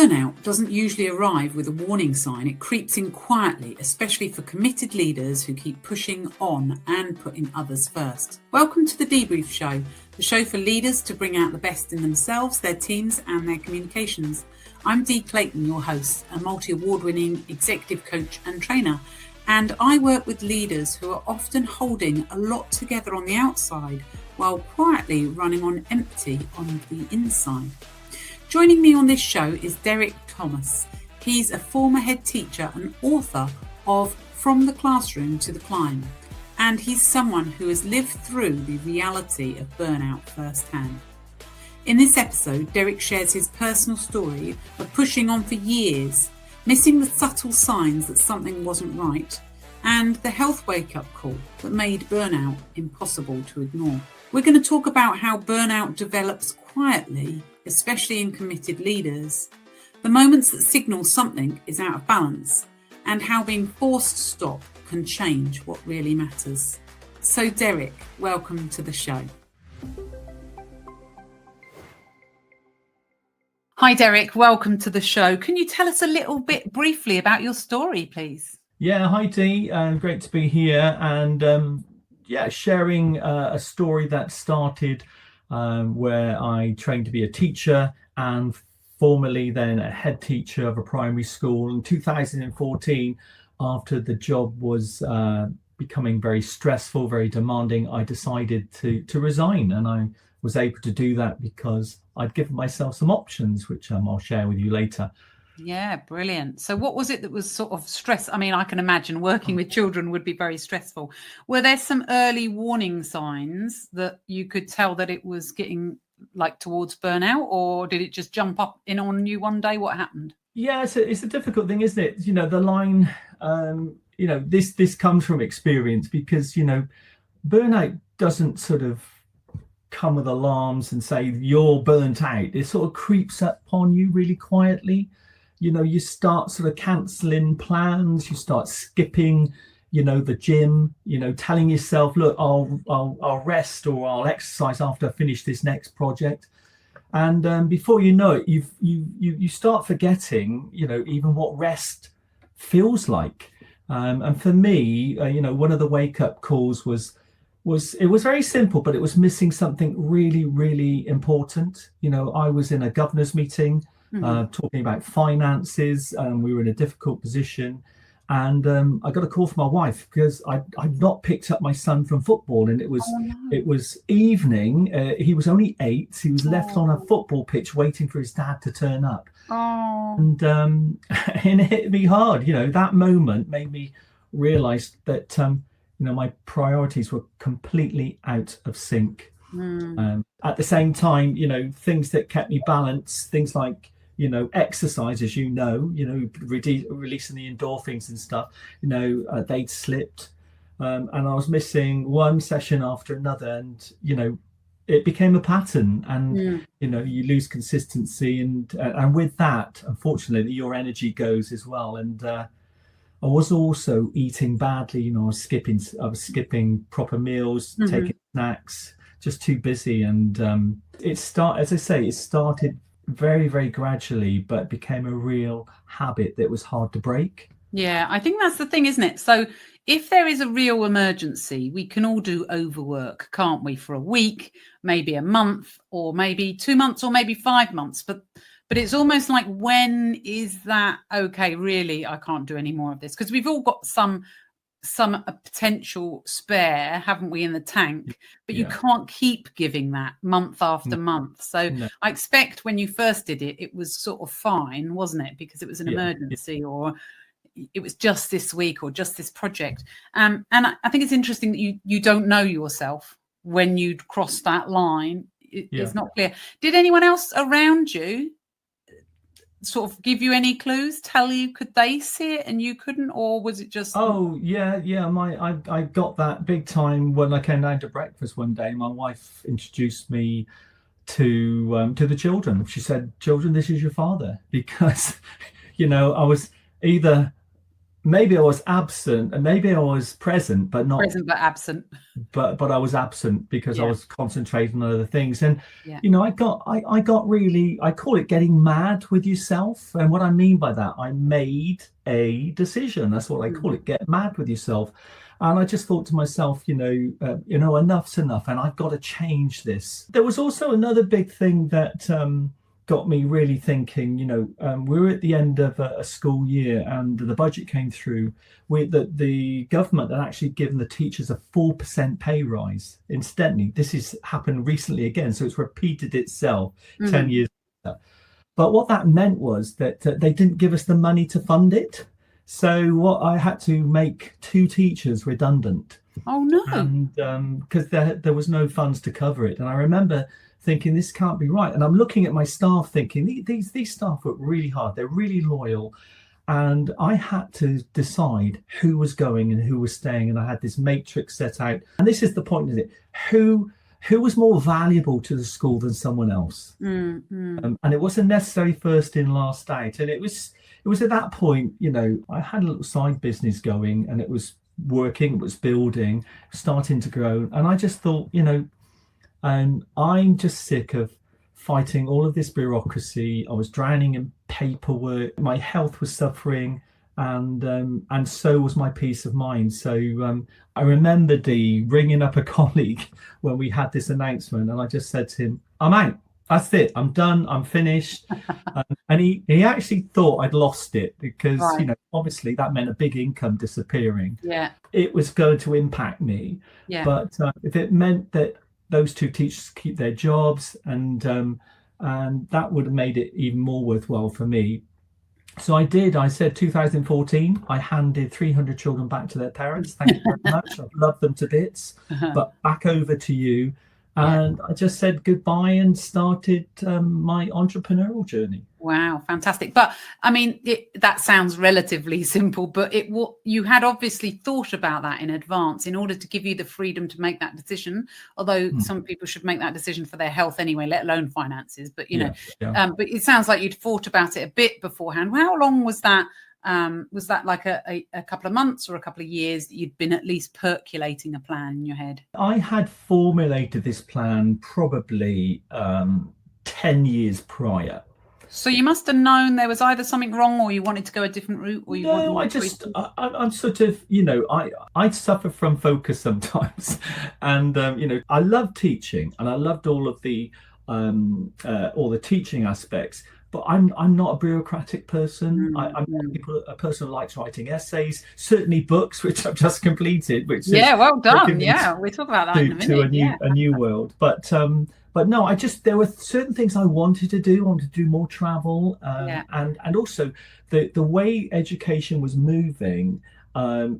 Burnout doesn't usually arrive with a warning sign. It creeps in quietly, especially for committed leaders who keep pushing on and putting others first. Welcome to the Dee-Brief Show, the show for leaders to bring out the best in themselves, their teams and their communications. I'm Dee Clayton, your host, a multi-award-winning executive coach and trainer, and I work with leaders who are often holding a lot together on the outside while quietly running on empty on the inside. Joining me on this show is Derek Thomas. He's a former head teacher and author of From the Classroom to the Climb, and he's someone who has lived through the reality of burnout firsthand. In this episode, Derek shares his personal story of pushing on for years, missing the subtle signs that something wasn't right, and the health wake-up call that made burnout impossible to ignore. We're going to talk about how burnout develops quietly, especially in committed leaders, the moments that signal something is out of balance, and how being forced to stop can change what really matters. So Derek, welcome to the show. Hi Derek, welcome to the show. Can you tell us a little bit briefly about your story, please? Yeah, hi Dee, great to be here and sharing a story that started where I trained to be a teacher and formerly then a head teacher of a primary school. In 2014, after the job was becoming very stressful, very demanding, I decided to resign, and I was able to do that because I'd given myself some options, which I'll share with you later. Yeah, brilliant. So what was it that was sort of stress? I mean, I can imagine working with children would be very stressful. Were there some early warning signs that you could tell that it was getting like towards burnout, or did it just jump up in on you one day? What happened? Yeah, it's a difficult thing, isn't it? You know, the line, this comes from experience because, burnout doesn't sort of come with alarms and say you're burnt out. It sort of creeps up on you really quietly. You start sort of cancelling plans, you start skipping, the gym, telling yourself, look, I'll rest or I'll exercise after I finish this next project. And before you know it, you start forgetting, even what rest feels like. And for me, one of the wake up calls was it was very simple, but it was missing something really, really important. I was in a governor's meeting, talking about finances, and we were in a difficult position. And I got a call from my wife because I'd not picked up my son from football, and it was evening. He was only 8. He was left on a football pitch waiting for his dad to turn up. And it hit me hard. That moment made me realise that my priorities were completely out of sync. At the same time, things that kept me balanced, things like exercise, as releasing the endorphins and stuff, they'd slipped, and I was missing one session after another, and it became a pattern, and you lose consistency, and with that, unfortunately, your energy goes as well. And I was also eating badly. I was skipping proper meals, taking snacks, just too busy, and it started very, very gradually, but became a real habit that was hard to break. Yeah, I think that's the thing, isn't it? So if there is a real emergency, we can all do overwork, can't we? For a week, maybe a month, or maybe 2 months, or maybe 5 months. But it's almost like, when is that okay? Really, I can't do any more of this, because we've all got some potential spare, haven't we, in the tank, but you can't keep giving that month after month. So I expect when you first did it, it was sort of fine, wasn't it? Because it was an emergency, or it was just this week, or just this project. And I think it's interesting that you don't know yourself when you'd crossed that line. It's not clear. Did anyone else around you sort of give you any clues, tell you, could they see it and you couldn't, or was it just? I got that big time when I came down to breakfast one day. My wife introduced me to the children. She said, "Children, this is your father," because I was either maybe I was absent and maybe I was present, but not Present but absent. but I was absent because I Yeah. was concentrating on other things. And Yeah. I got really, I call it getting mad with yourself. And what I mean by that, I made a decision. That's what I call it, get mad with yourself. And I just thought to myself, enough's enough, and I've got to change this. There was also another big thing that got me really thinking. We were at the end of a school year, and the budget came through. The government had actually given the teachers a 4% pay rise. Incidentally, this has happened recently again, so it's repeated itself 10 years later. But what that meant was that they didn't give us the money to fund it. So what I had to make 2 teachers redundant. Oh no! And because there was no funds to cover it, and I remember thinking this can't be right. And I'm looking at my staff thinking these staff work really hard. They're really loyal, and I had to decide who was going and who was staying. And I had this matrix set out. And this is the point, is it? Who was more valuable to the school than someone else? And it wasn't necessarily first in, last out. And it was at that point, I had a little side business going, and it was working, it was building, starting to grow. And I just thought, I'm just sick of fighting all of this bureaucracy. I was drowning in paperwork. My health was suffering, and so was my peace of mind. So I remember Dee ringing up a colleague when we had this announcement, and I just said to him, I'm out. That's it. I'm done. I'm finished. And he actually thought I'd lost it because, obviously that meant a big income disappearing. Yeah. It was going to impact me. Yeah. But if it meant that those 2 teachers keep their jobs, and that would have made it even more worthwhile for me. So I did. I said 2014, I handed 300 children back to their parents. Thank you very much. I've loved them to bits. But back over to you. And I just said goodbye and started my entrepreneurial journey. Wow, fantastic. But I mean, that sounds relatively simple, but you had obviously thought about that in advance in order to give you the freedom to make that decision. Although some people should make that decision for their health anyway, let alone finances. But, but it sounds like you'd thought about it a bit beforehand. How long was that? Was that like a couple of months or a couple of years that you'd been at least percolating a plan in your head? I had formulated this plan probably 10 years prior. So you must have known there was either something wrong, or you wanted to go a different route, or you No, I'm sort of, I suffer from focus sometimes, and I love teaching, and I loved all of the teaching aspects. But I'm not a bureaucratic person. I'm a person who likes writing essays, certainly books, which I've just completed. Well done. Yeah, we'll talk about that in a minute. To a new world. But no, there were certain things I wanted to do. I wanted to do more travel, and also the way education was moving.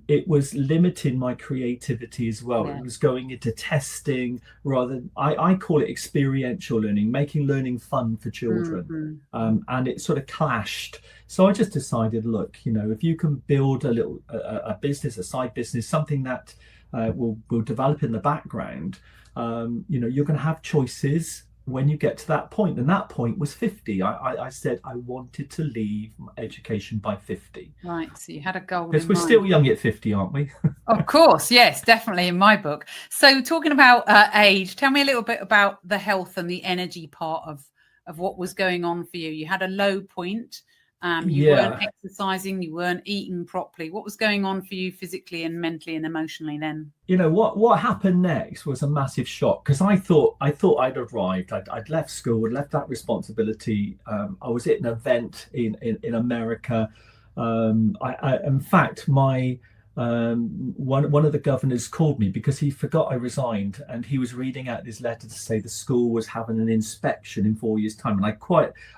It was limiting my creativity as well. It was going into testing rather than, I call it experiential learning, making learning fun for children. And it sort of clashed. So I just decided, look, if you can build a business, a side business, something that will develop in the background, you're going to have choices when you get to that point. And that point was 50. I said I wanted to leave education by 50. Right, so you had a goal. Because we're still young at 50, aren't we? Of course, yes, definitely in my book. So talking about age, tell me a little bit about the health and the energy part of what was going on for you. You had a low point. You weren't exercising, you weren't eating properly. What was going on for you physically and mentally and emotionally then? What happened next was a massive shock, because I thought I'd arrived. I'd left school, I'd left that responsibility. I was at an event in America. In fact, my one of the governors called me because he forgot I resigned, and he was reading out this letter to say the school was having an inspection in 4 years' time. And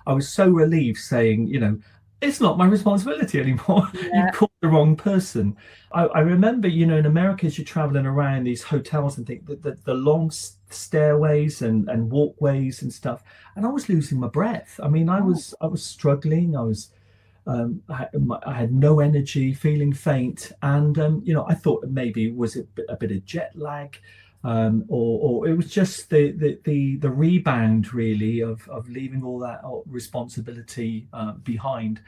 I was so relieved, saying, it's not my responsibility anymore. You called the wrong person. I remember, in America, as you're traveling around these hotels and things, the long stairways and walkways and stuff, and I was losing my breath. I mean, I was struggling. I had no energy, feeling faint, and I thought maybe it was a bit of jet lag, or it was just the rebound really of leaving all that responsibility behind.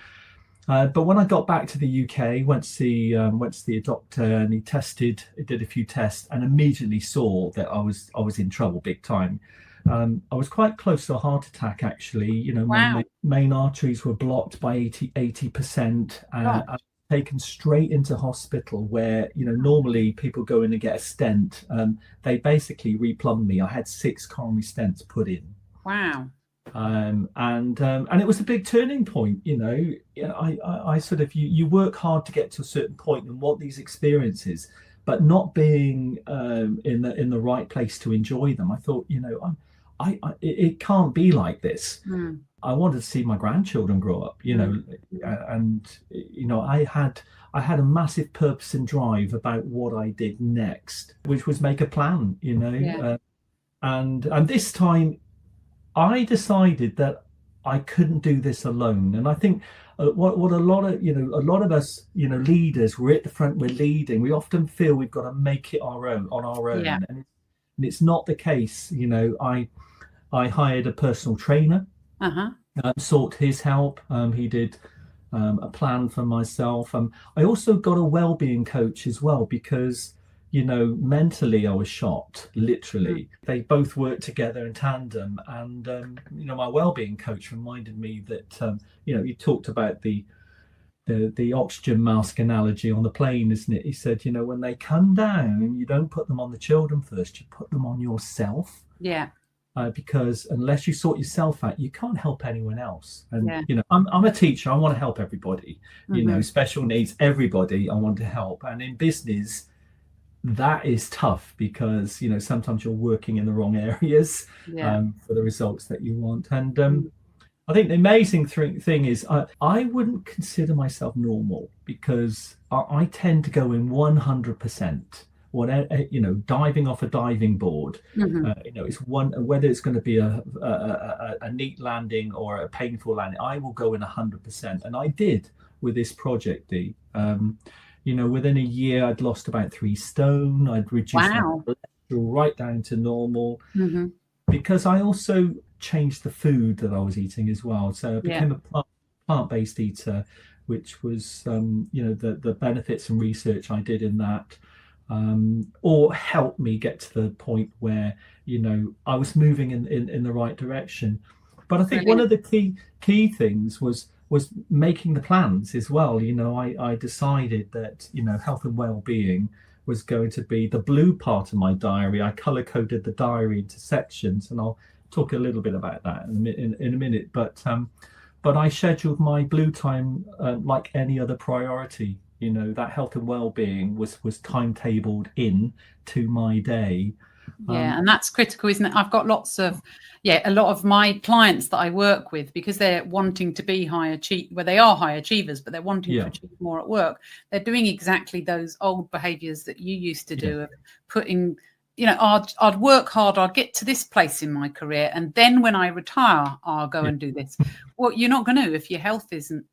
But when I got back to the UK, went to see a doctor, and he did a few tests, and immediately saw that I was in trouble big time. I was quite close to a heart attack, actually. My Wow. main arteries were blocked by 80%. Gosh. I was taken straight into hospital where, normally people go in and get a stent. They basically replumbed me. I had 6 coronary stents put in. Wow. And it was a big turning point. I sort of, you work hard to get to a certain point and want these experiences, but not being in the right place to enjoy them. I thought, it can't be like this. I wanted to see my grandchildren grow up, and I had a massive purpose and drive about what I did next, which was make a plan. And this time I decided that I couldn't do this alone. And I think what a lot of us, leaders, we're at the front, we're leading. We often feel we've got to make it on our own, Yeah. and it's not the case. I hired a personal trainer, sought his help. He did a plan for myself. I also got a well-being coach as well, because mentally I was shot, literally. They both worked together in tandem, and my well-being coach reminded me that you talked about the oxygen mask analogy on the plane, isn't it? He said, when they come down, you don't put them on the children first, you put them on yourself. Yeah. Because unless you sort yourself out, you can't help anyone else. And I'm a teacher. I want to help everybody. Special needs, everybody I want to help. And in business, that is tough, because sometimes you're working in the wrong areas for the results that you want. And I think the amazing thing is I wouldn't consider myself normal, because I tend to go in 100%. Diving off a diving board, it's whether it's going to be a neat landing or a painful landing, I will go in 100%. And I did with this project, Dee. Within a year, I'd lost about 3 stone. I'd reduced my cholesterol right down to normal, because I also changed the food that I was eating as well. So I became a plant-based eater, which was, the benefits and research I did in that, or helped me get to the point where, I was moving in the right direction. But I think one of the key things was making the plans as well. I decided that, health and well-being was going to be the blue part of my diary. I color-coded the diary into sections, and I'll talk a little bit about that in a minute. But I scheduled my blue time like any other priority. That health and well-being was timetabled in to my day. And that's critical, isn't it? I've got a lot of my clients that I work with, because they're wanting to be they are high achievers, but they're wanting to achieve more at work. They're doing exactly those old behaviors that you used to do, of putting, I'd work hard, I'd get to this place in my career, and then when I retire, I'll go and do this. Well, you're not going to if your health isn't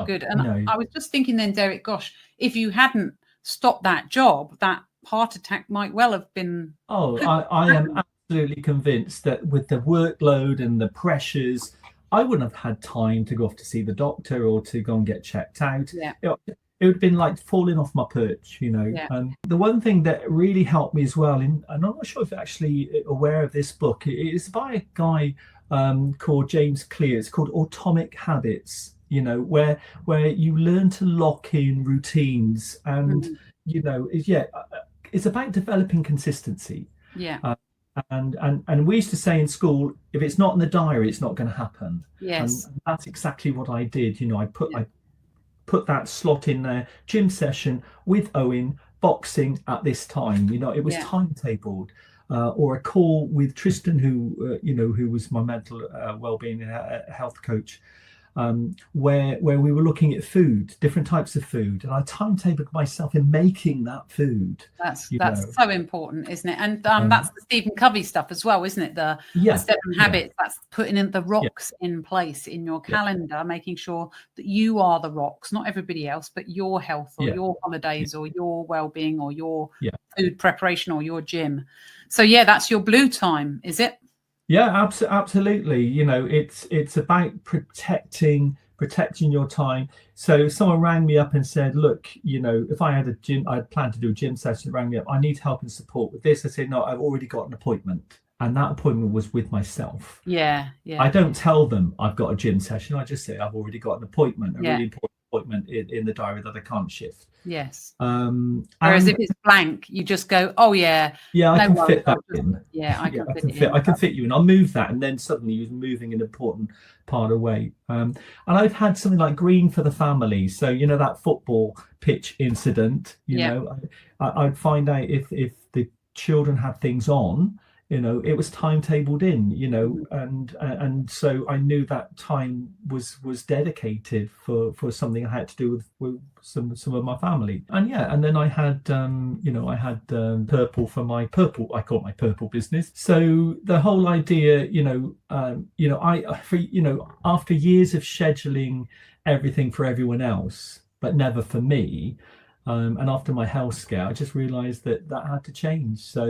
good. And I was just thinking then, Derek, gosh, if you hadn't stopped that job, that heart attack might well have been. I am absolutely convinced that with the workload and the pressures, I wouldn't have had time to go off to see the doctor or to go and get checked out. It would have been like falling off my perch. The one thing that really helped me as well, and I'm not sure if you're actually aware of this book, it's by a guy called James Clear. It's called Atomic Habits, where you learn to lock in routines, and it's about developing consistency. And we used to say in school, if it's not in the diary, it's not going to happen. And that's exactly what I did. I put that slot in there, gym session with Owen, boxing at this time. It was timetabled. Or a call with Tristan, who was my mental well-being health coach, where we were looking at food, different types of food, and I timetabled myself in making that food. That's so important, isn't it? And that's the Stephen Covey stuff as well, isn't it? The 7 habits. That's putting in the rocks in place in your calendar, making sure that you are the rocks, not everybody else, but your health or your holidays or your well-being or your food preparation or your gym. So that's your blue time, is it? Yeah, absolutely. It's about protecting protecting your time. So if someone rang me up and said, look, if I had a gym, I had planned to do a gym session, rang me up, I need help and support with this. I said, no, I've already got an appointment. And that appointment was with myself. Yeah. I don't tell them I've got a gym session. I just say I've already got an appointment, a really important appointment in the diary that I can't shift. Yes. Whereas if it's blank, you just go, oh yeah. I can fit that in. Yeah, I can fit you in. I'll move that, and then suddenly you're moving an important part away. And I've had something like green for the family. So that football pitch incident. I'd find out if the children had things on. It was timetabled in, and so I knew that time was dedicated for something I had to do with some of my family. And then I had purple for my purple. I call it my purple business. So the whole idea, after years of scheduling everything for everyone else, but never for me. And after my health scare, I just realised that had to change. So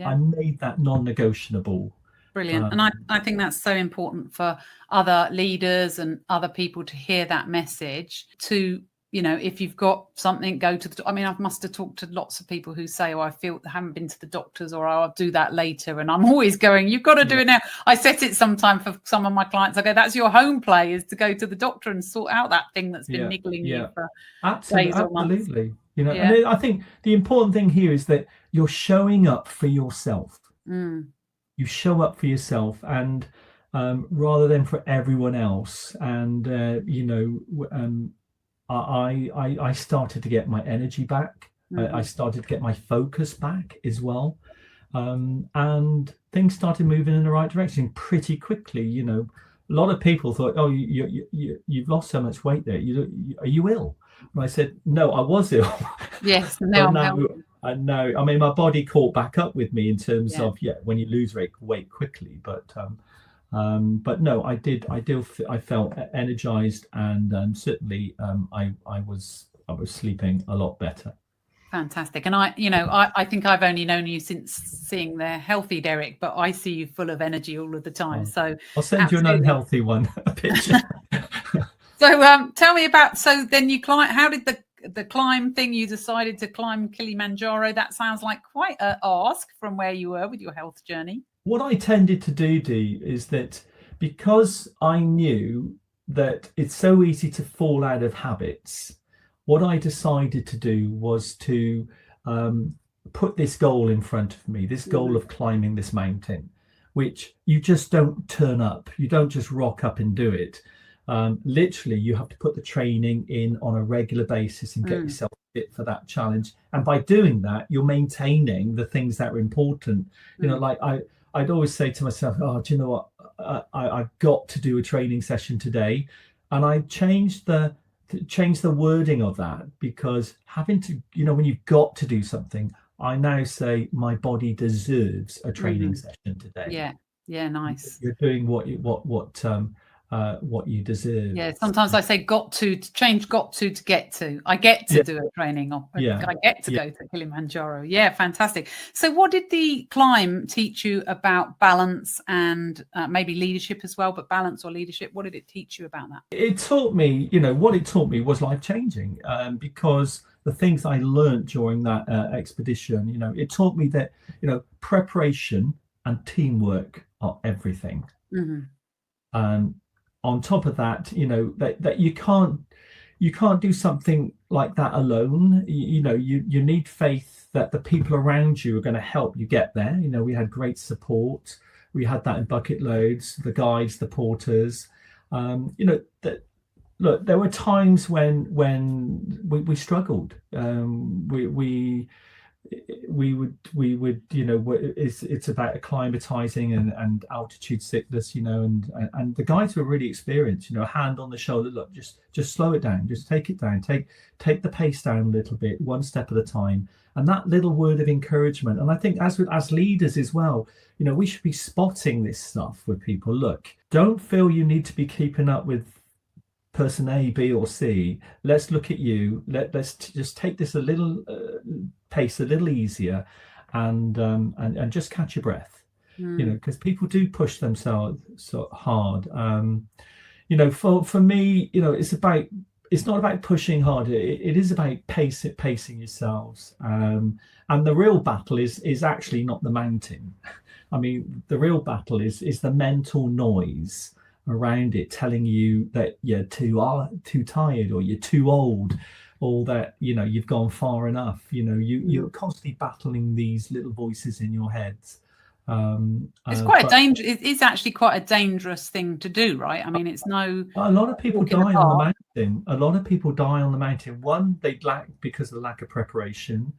I made that non-negotiable. Brilliant. And I think that's so important for other leaders and other people to hear that message to, if you've got something, go to I must have talked to lots of people who say, I haven't been to the doctors, or I'll do that later. And I'm always going, you've got to do it now. I set it sometime for some of my clients. I go, that's your home play, is to go to the doctor and sort out that thing that's been niggling you for days or months. Absolutely. And I think the important thing here is that you're showing up for yourself. You show up for yourself, and rather than for everyone else. And I started to get my energy back. I started to get my focus back as well, and things started moving in the right direction pretty quickly. A lot of people thought, "Oh, you've lost so much weight there. Are you ill?" And I said, "No, I was ill." Yes, now I know. I mean, my body caught back up with me in terms of when you lose weight quickly, but no, I felt energized, and certainly I was sleeping a lot better. Fantastic. And I think I've only known you since seeing the healthy Derek, but I see you full of energy all of the time. So I'll send you an unhealthy one, a picture. So tell me about, so then you climb, how did the climb thing, you decided to climb Kilimanjaro? That sounds like quite an ask from where you were with your health journey. What I tended to do, Dee, is that because I knew that it's so easy to fall out of habits, what I decided to do was to put this goal in front of me, this goal of climbing this mountain, which you just don't turn up. You don't just rock up and do it. Literally, you have to put the training in on a regular basis and get yourself fit for that challenge. And by doing that, you're maintaining the things that are important. Like I'd always say to myself, "Oh, do you know what? I've got to do a training session today," and I changed the wording of that, because having to, when you've got to do something, I now say my body deserves a training session today. Yeah, nice. You're doing what you deserve. Yeah, sometimes I say got to change got to get to. I get to do a training. I get to go to Kilimanjaro. Yeah, fantastic. So what did the climb teach you about balance and maybe leadership as well, but balance or leadership? What did it teach you about that? It taught me, what it taught me was life-changing, because the things I learned during that expedition, it taught me that, preparation and teamwork are everything. On top of that, that you can't do something like that alone. You need faith that the people around you are going to help you get there. We had great support. We had that in bucket loads, the guides, the porters. Look, there were times when we struggled. We would it's about acclimatizing and altitude sickness, and the guides were really experienced, a hand on the shoulder, look, just slow it down, just take it down, take the pace down a little bit, one step at a time, and that little word of encouragement. And I think as leaders as well, we should be spotting this stuff with people. Look, don't feel you need to be keeping up with person A, B, or C. Let's look at you. Let's just take this a little pace a little easier, and just catch your breath. Because people do push themselves so hard. For me, it's not about pushing harder. It is about pacing yourselves. And the real battle is actually not the mountain. I mean, the real battle is the mental noise around it telling you that you're too tired, or you're too old, or that you've gone far enough. You're constantly battling these little voices in your heads. It's quite a dangerous. It is actually quite a dangerous thing to do, right? I mean, a lot of people die on the mountain. A lot of people die on the mountain. One, they lack because of the lack of preparation.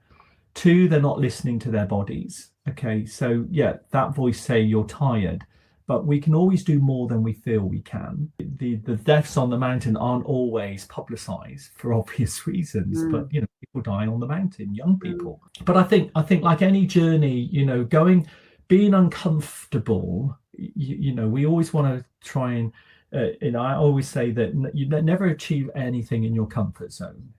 Two, they're not listening to their bodies. Okay, so that voice say you're tired, but we can always do more than we feel we can. The deaths on the mountain aren't always publicized for obvious reasons, but people die on the mountain, young people. But I think like any journey, being uncomfortable, we always want to try and I always say that you never achieve anything in your comfort zone.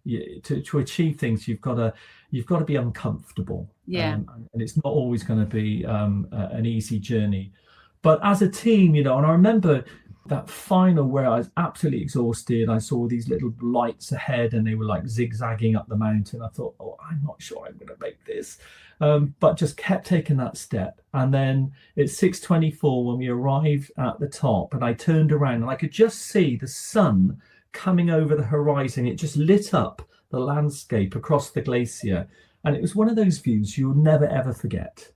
To achieve things, you've got to be uncomfortable. And it's not always going to be an easy journey. But as a team, and I remember that final where I was absolutely exhausted. I saw these little lights ahead and they were like zigzagging up the mountain. I thought, I'm not sure I'm going to make this. But just kept taking that step. And then it's 6:24 when we arrived at the top, and I turned around and I could just see the sun coming over the horizon. It just lit up the landscape across the glacier. And it was one of those views you'll never, ever forget.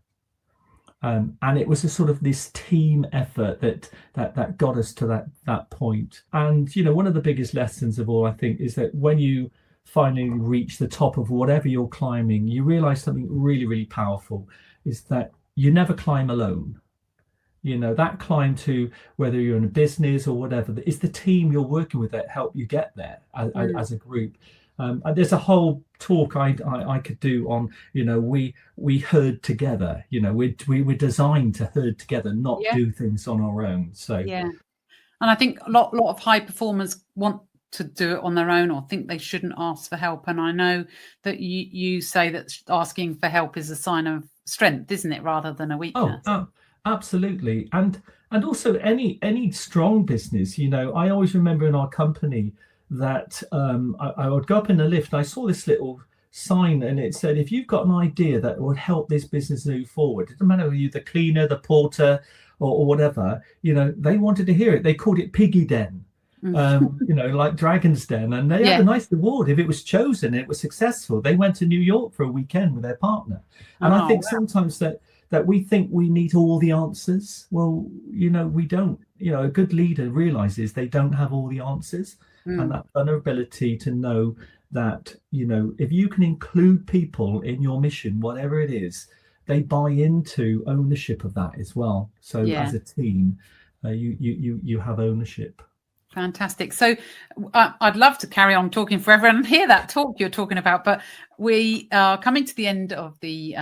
And it was a sort of this team effort that got us to that point. And, one of the biggest lessons of all, I think, is that when you finally reach the top of whatever you're climbing, you realize something really, really powerful, is that you never climb alone. That climb to, whether you're in a business or whatever, it's the team you're working with that help you get there as a group. There's a whole talk I could do on, we herd together. We're designed to herd together, not do things on our own. So and I think a lot of high performers want to do it on their own, or think they shouldn't ask for help. And I know that you say that asking for help is a sign of strength, isn't it, rather than a weakness? Oh, absolutely. And also any strong business, I always remember in our company that I would go up in the lift and I saw this little sign and it said, if you've got an idea that would help this business move forward, it doesn't matter whether you're the cleaner, the porter or whatever, they wanted to hear it. They called it Piggy Den, like Dragon's Den. And they had a nice reward. If it was chosen, it was successful. They went to New York for a weekend with their partner. And I think sometimes that we think we need all the answers. Well, we don't. A good leader realizes they don't have all the answers. And that vulnerability to know that, if you can include people in your mission, whatever it is, they buy into ownership of that as well. So as a team, you have ownership. Fantastic. So I'd love to carry on talking forever and hear that talk you're talking about, but we are coming to the end of the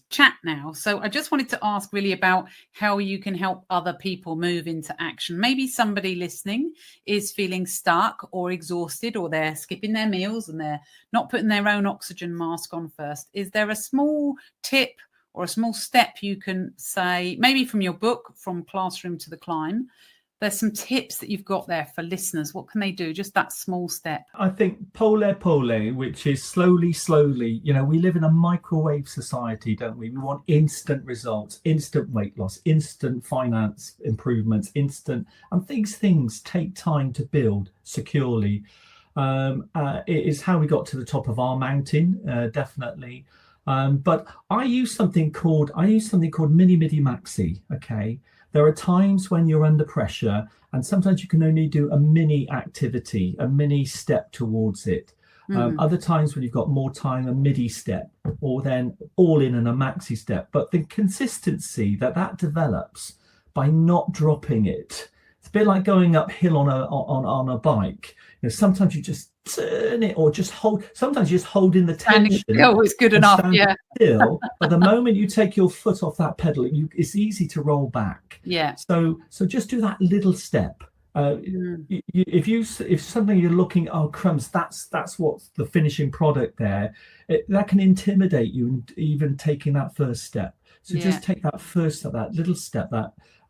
chat now. So I just wanted to ask really about how you can help other people move into action. Maybe somebody listening is feeling stuck or exhausted, or they're skipping their meals and they're not putting their own oxygen mask on first. Is there a small tip or a small step you can say, maybe from your book, From Classroom to the Climb? There's some tips that you've got there for listeners. What can they do? Just that small step. I think pole, which is slowly. We live in a microwave society, don't we? We want instant results, instant weight loss, instant finance improvements, and these things take time to build securely. It is how we got to the top of our mountain, definitely. But I use something called mini maxi. Okay. There are times when you're under pressure, and sometimes you can only do a mini activity, a mini step towards it. Other times when you've got more time, a midi step, or then all in and a maxi step. But the consistency that develops by not dropping it. It's a bit like going uphill on a bike. Sometimes you just turn it, or just hold. Sometimes you just hold in the tension. Oh, it's good enough. Yeah. Still, but the moment you take your foot off that pedal, it's easy to roll back. Yeah. So just do that little step. If something you're looking, crumbs, that's what's the finishing product there. That can intimidate you, even taking that first step. So just take that first step, that little step,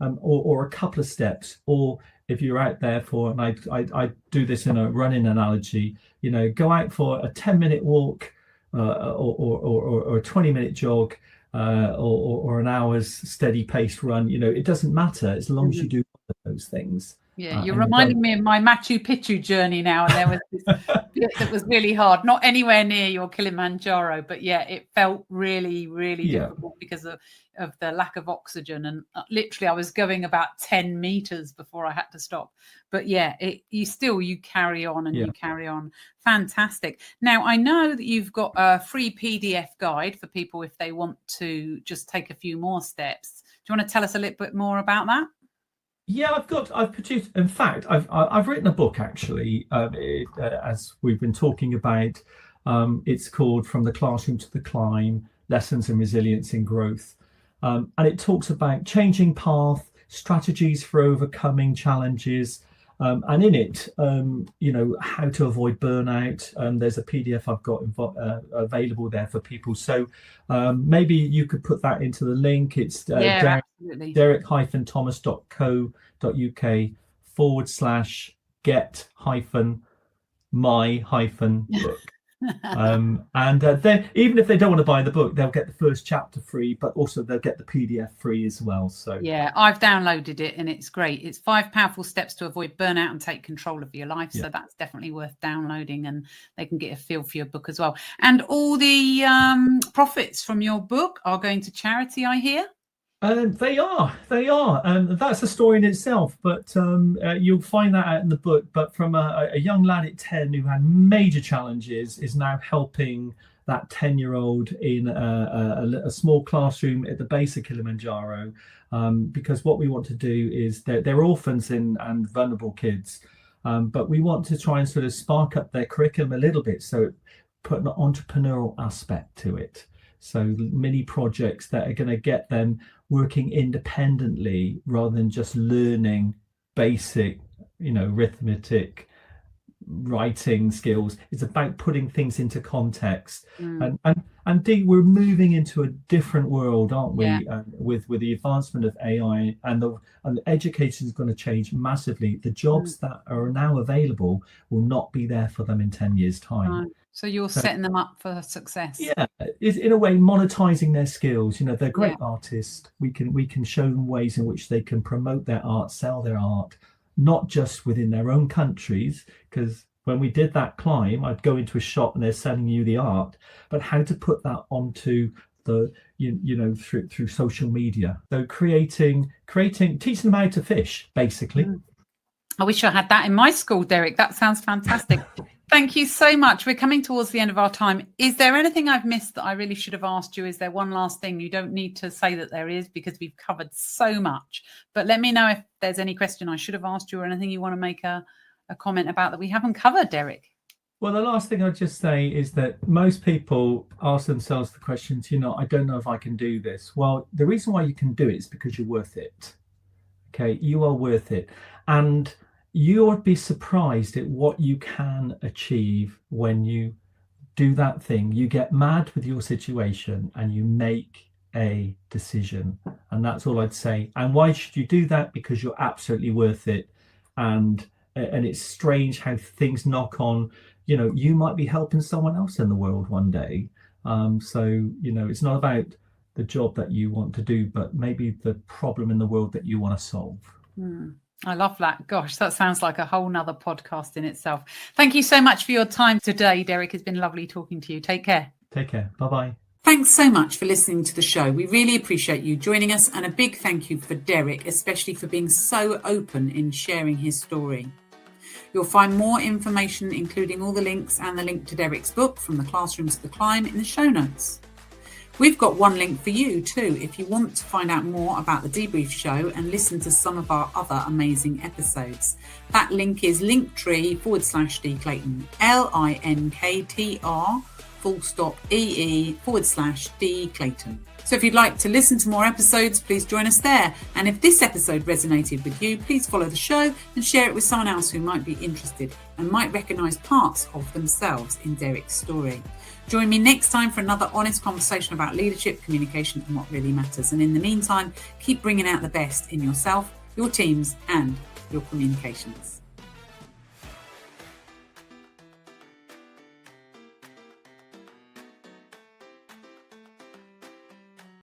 or a couple of steps, or if you're out there for, and I do this in a running analogy, go out for a 10-minute walk or a 20-minute jog or an hour's steady paced run. It doesn't matter as long as you do those things. Yeah, you're reminding me of my Machu Picchu journey now, and there was this bit that was really hard, not anywhere near your Kilimanjaro, but yeah, it felt really, really difficult because of the lack of oxygen, and literally I was going about 10 meters before I had to stop. But yeah, you carry on and you carry on. Fantastic. Now, I know that you've got a free PDF guide for people if they want to just take a few more steps. Do you want to tell us a little bit more about that? Yeah, I've produced. In fact, I've written a book actually, as we've been talking about. It's called "From the Classroom to the Climb: Lessons in Resilience in Growth," and it talks about changing path, strategies for overcoming challenges, and in it, how to avoid burnout. There's a PDF I've got available there for people. So maybe you could put that into the link. It's derek-thomas.co.uk/get-my-book. And then even if they don't want to buy the book, they'll get the first chapter free, but also they'll get the PDF free as well. So yeah, I've downloaded it and it's great. It's 5 powerful steps to avoid burnout and take control of your life. So that's definitely worth downloading, and they can get a feel for your book as well. And all the profits from your book are going to charity, I hear. They are. That's a story in itself, but you'll find that out in the book. But from a young lad at 10 who had major challenges is now helping that 10-year-old in a small classroom at the base of Kilimanjaro, because what we want to do is they're orphans and vulnerable kids, but we want to try and sort of spark up their curriculum a little bit, so put an entrepreneurial aspect to it. So mini projects that are going to get them working independently rather than just learning basic, arithmetic, writing skills. It's about putting things into context. And Dee, we're moving into a different world, aren't we? With the advancement of AI, and the education is going to change massively. The jobs that are now available will not be there for them in 10 years' time. So you're setting them up for success. Yeah, is in a way monetizing their skills. They're great artists. We can show them ways in which they can promote their art, sell their art, not just within their own countries. Because when we did that climb, I'd go into a shop and they're selling you the art, but how to put that onto the through social media. So teaching them how to fish, basically. I wish I had that in my school, Derek. That sounds fantastic. Thank you so much. We're coming towards the end of our time. Is there anything I've missed that I really should have asked you? Is there one last thing? You don't need to say that there is, because we've covered so much. But let me know if there's any question I should have asked you, or anything you want to make a comment about that we haven't covered, Derek. Well, the last thing I'd just say is that most people ask themselves the questions, I don't know if I can do this. Well, the reason why you can do it is because you're worth it. Okay, you are worth it. And you would be surprised at what you can achieve when you do that thing. You get mad with your situation and you make a decision. And that's all I'd say. And why should you do that? Because you're absolutely worth it. And it's strange how things knock on. You might be helping someone else in the world one day. So it's not about the job that you want to do, but maybe the problem in the world that you want to solve. I love that. Gosh, that sounds like a whole nother podcast in itself. Thank you so much for your time today, Derek. It's been lovely talking to you. Take care. Take care. Bye-bye. Thanks so much for listening to the show. We really appreciate you joining us, and a big thank you for Derek, especially for being so open in sharing his story. You'll find more information, including all the links and the link to Derek's book, From the Classroom to the Climb, in the show notes. We've got one link for you too, if you want to find out more about the Dee-Brief Show and listen to some of our other amazing episodes. That link is linktree/D Clayton, linktr.ee/D Clayton. So if you'd like to listen to more episodes, please join us there. And if this episode resonated with you, please follow the show and share it with someone else who might be interested and might recognise parts of themselves in Derek's story. Join me next time for another honest conversation about leadership, communication, and what really matters. And in the meantime, keep bringing out the best in yourself, your teams, and your communications.